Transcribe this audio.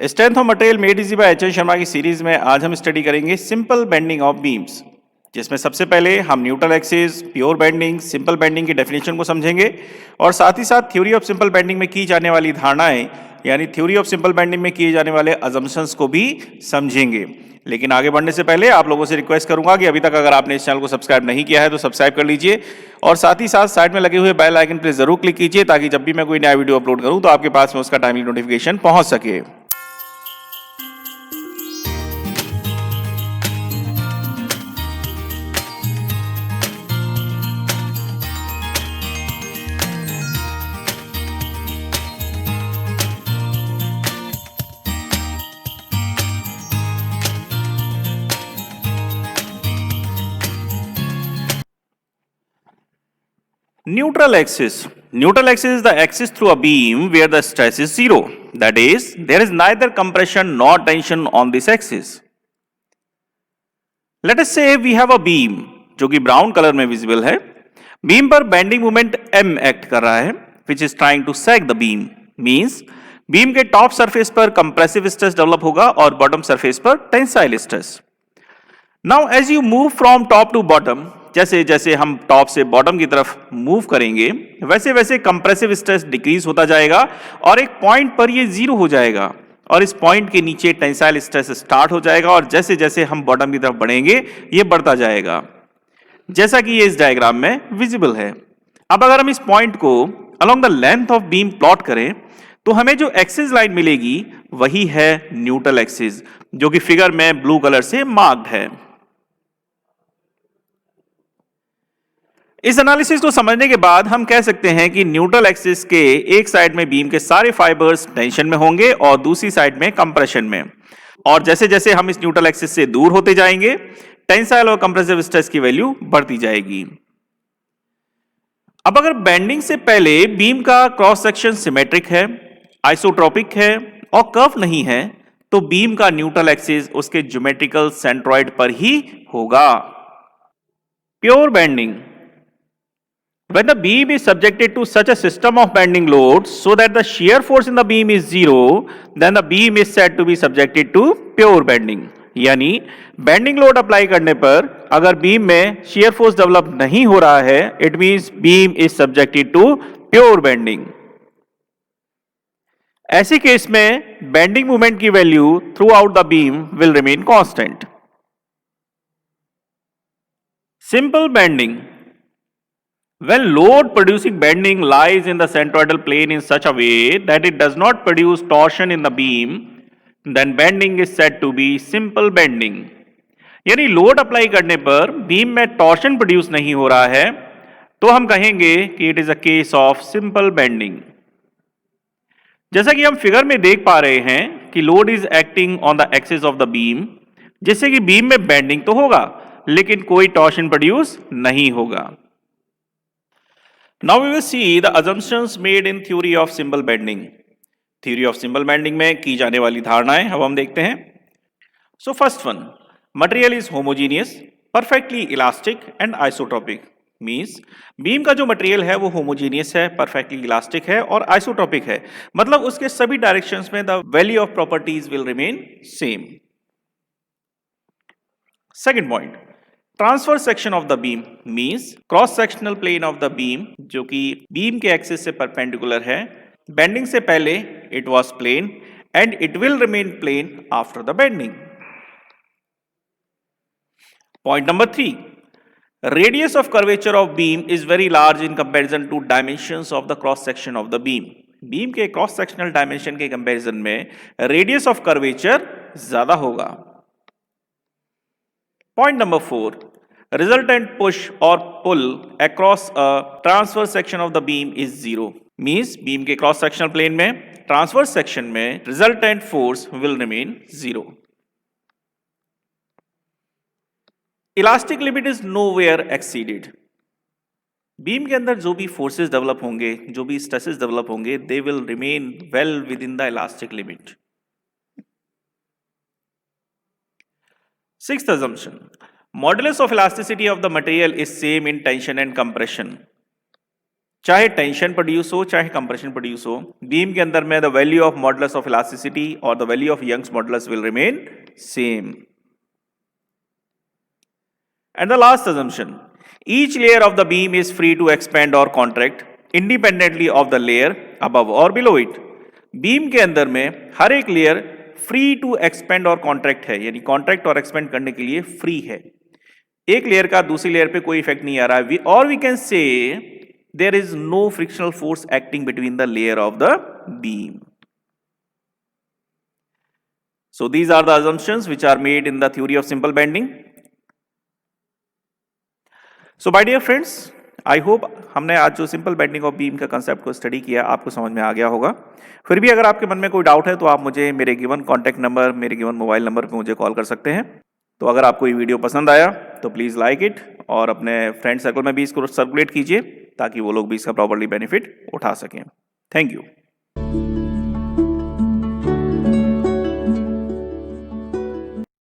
Strength of material made easy by H N Sharma की series में आज हम स्टडी करेंगे सिंपल बेंडिंग ऑफ बीम्स, जिसमें सबसे पहले हम neutral axis, pure bending, simple bending की डेफिनेशन को समझेंगे और साथ ही साथ थ्योरी ऑफ सिंपल बेंडिंग में की जाने वाली धारणाएं यानी थ्योरी ऑफ सिंपल बेंडिंग में किए जाने वाले अजम्पशंस को भी समझेंगे। लेकिन आगे बढ़ने से पहले आप लोगों से रिक्वेस्ट करूंगा कि अभी तक अगर आपने इस चैनल को सब्सक्राइब नहीं किया है तो सब्सक्राइब कर लीजिए और साथ ही साथ साइड में लगे हुए बेल आइकन पर जरूर क्लिक कीजिए ताकि जब भी मैं कोई नया वीडियो अपलोड करूं तो आपके पास में उसका टाइमली नोटिफिकेशन पहुंच सके। Neutral axis. Neutral axis is the axis through a beam where the stress is zero. That is, there is neither compression nor tension on this axis. Let us say we have a beam जो कि brown colour में visible है। Beam पर bending moment m act कर रहा है which is trying to sag the beam. Means beam के top surface पर कंप्रेसिव स्ट्रेस डेवलप होगा और बॉटम सरफेस पर tensile stress. Now as you move from top to bottom, जैसे जैसे हम टॉप से बॉटम की तरफ मूव करेंगे वैसे वैसे कंप्रेसिव स्ट्रेस डिक्रीज होता जाएगा और एक पॉइंट पर ये जीरो हो जाएगा और इस पॉइंट के नीचे टेंसाइल स्ट्रेस स्टार्ट हो जाएगा और जैसे जैसे हम बॉटम की तरफ बढ़ेंगे ये बढ़ता जाएगा, जैसा कि ये इस डायग्राम में विजिबल है। अब अगर हम इस पॉइंट को along the length of beam plot करें तो हमें जो एक्सिस लाइन मिलेगी वही है न्यूट्रल एक्सिस, जो कि फिगर में ब्लू कलर से मार्क्ड है। इस एनालिसिस को समझने के बाद हम कह सकते हैं कि न्यूट्रल एक्सिस के एक साइड में बीम के सारे फाइबर्स टेंशन में होंगे और दूसरी साइड में कंप्रेशन में, और जैसे जैसे हम इस न्यूट्रल एक्सिस से दूर होते जाएंगे टेंसाइल और कंप्रेसिव स्ट्रेस की वैल्यू बढ़ती जाएगी। अब अगर बेंडिंग से पहले बीम का क्रॉस सेक्शन सिमेट्रिक है, आइसोट्रोपिक है और कर्व नहीं है तो बीम का न्यूट्रल एक्सिस उसके ज्योमेट्रिकल सेंट्रॉइड पर ही होगा। Pure bending, when the beam is subjected to such a system of bending loads so that the shear force in the beam is zero, then the beam is said to be subjected to pure bending. यानी bending load apply करने पर अगर beam में shear force develop नहीं हो रहा है, it means beam is subjected to pure bending. ऐसे केस में बेंडिंग मोमेंट की value through out the beam will remain constant. Simple bending, when load producing bending lies in the centroidal plane in such a way that it does not produce torsion in the beam, then bending is said to be simple bending. यानी load apply करने पर beam में torsion produce नहीं हो रहा है तो हम कहेंगे कि it is a case of simple bending. जैसा कि हम फिगर में देख पा रहे हैं कि load is acting on the axis of the beam, जिससे कि बीम में बेंडिंग तो होगा लेकिन कोई टॉर्शन प्रोड्यूस नहीं होगा। Now we will see the assumptions made in theory of simple bending. Theory of simple bending में की जाने वाली धारणाएं अब हम देखते हैं। So first one, material is homogeneous, perfectly elastic and isotropic. Means beam का जो मटेरियल है वो होमोजीनियस है, परफेक्टली इलास्टिक है और आइसोट्रोपिक है, मतलब उसके सभी डायरेक्शंस में the value of properties will remain same. Second point, transfer section of the beam means cross sectional plane of the beam जो कि बीम के एक्सिस से परपेंडिकुलर है। बेंडिंग से पहले it was plane and it will remain plane after the bending. Point number 3, radius of curvature of beam is very large in comparison to dimensions of the cross section of the beam. Beam के cross sectional dimension के comparison में radius of curvature ज्यादा होगा। Point number 4, resultant push or pull across a transverse section of the beam is zero. Means beam के cross sectional plane में transverse section में resultant force will remain zero. Elastic limit is nowhere exceeded. Beam के अंदर जो भी forces develop होंगे, जो भी स्ट्रेसेस डेवलप होंगे, they will remain well within the elastic limit. Sixth assumption, modulus of elasticity of the material is same in tension and compression. चाहे tension produce हो चाहे कंप्रेशन प्रोड्यूस हो, बीम के अंदर में the value of modulus of elasticity और the value of Young's modulus will remain same. And the last assumption, each layer of the beam is free to expand or contract independently of the layer above or below it. Beam के अंदर में हर एक layer free to expand और contract है, यानी contract और expand करने के लिए फ्री है. एक लेयर का दूसरी लेयर पे कोई इफेक्ट नहीं आ रहा है. और we can say there is no frictional force acting between the layer of the beam. So these are the assumptions which are made in the theory of simple bending. So my dear friends, I hope हमने आज जो simple bending of beam का concept को study किया आपको समझ में आ गया होगा. फिर भी अगर आपके मन में कोई डाउट है तो आप मुझे मेरे गिवन कॉन्टैक्ट नंबर, मेरे गिवन मोबाइल नंबर पे मुझे कॉल कर सकते हैं. तो अगर आपको ये वीडियो पसंद आया तो प्लीज़ लाइक इट और अपने फ्रेंड सर्कल में भी इसको सर्कुलेट कीजिए ताकि वो लोग भी इसका प्रॉपर्ली बेनिफिट उठा सकें. Thank you.